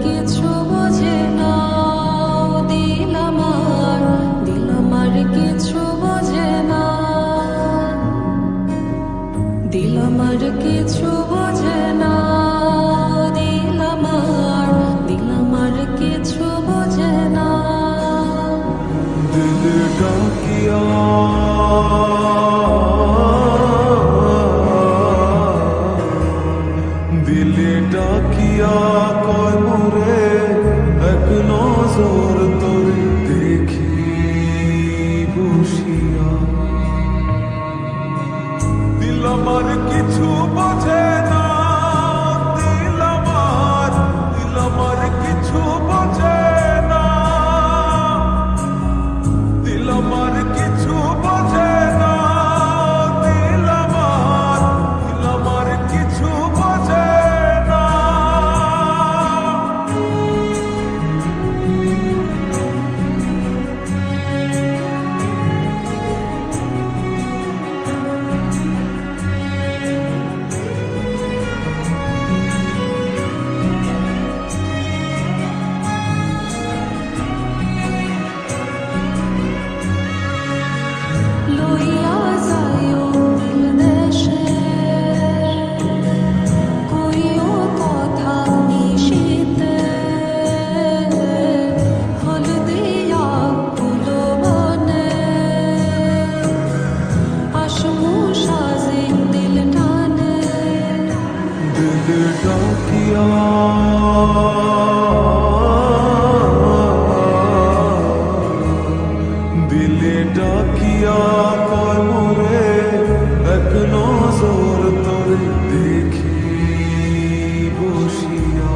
কিছু বোঝে না, দিল আমার কিছু বোঝে না, দিল আমার কিছু বোঝে না, দিল আমার কিছু বোঝে না। দিল ডাকিয়া দিলে ডাকিয়া কয় মোরে এক নজর তোরে দেখি বসিয়া। দিল আমার কিছু বোঝে না, দিল আমার কিছু বোঝে না, দিল আমার কিছু বোঝে না, দিল আমার কিছু বোঝে না। লইয়া যাইও দিল দেশে, কইও কথা নিশীথে, ফল দিয়া ফুল বনে, আসমু সাজে দিল টানে। দিল ডাকিয়া দিলে ডাকিয়া কয় মোরে এক নজর তোরে দেখি বসিয়া।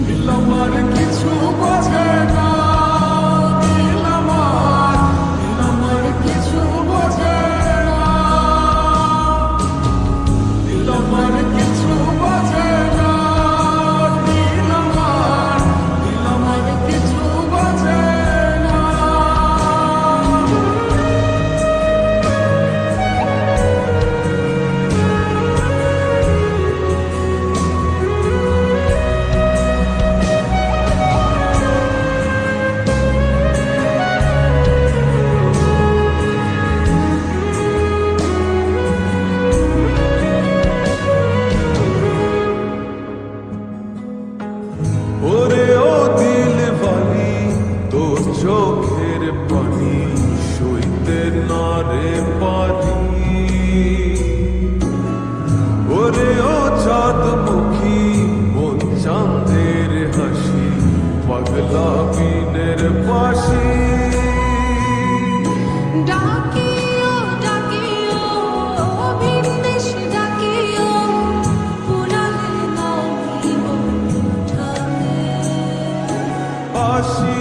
দিল আমার কিছু বোঝে না, দিল আমার কিছু বোঝে না, দিল আমার কিছু বোঝে না, দিল আমার কিছু বোঝে না। ওরে ও দিল বালি তোর চোখের পানি সইতে না রে পারি। ওরে ও চাঁদ মুখী মন চাঁদের হাসি পাগলা বিনের পাশি। ডাকিও ডাকিও ভিনদেশ ডাকিও, পুরালে নাও ঠানে। আসি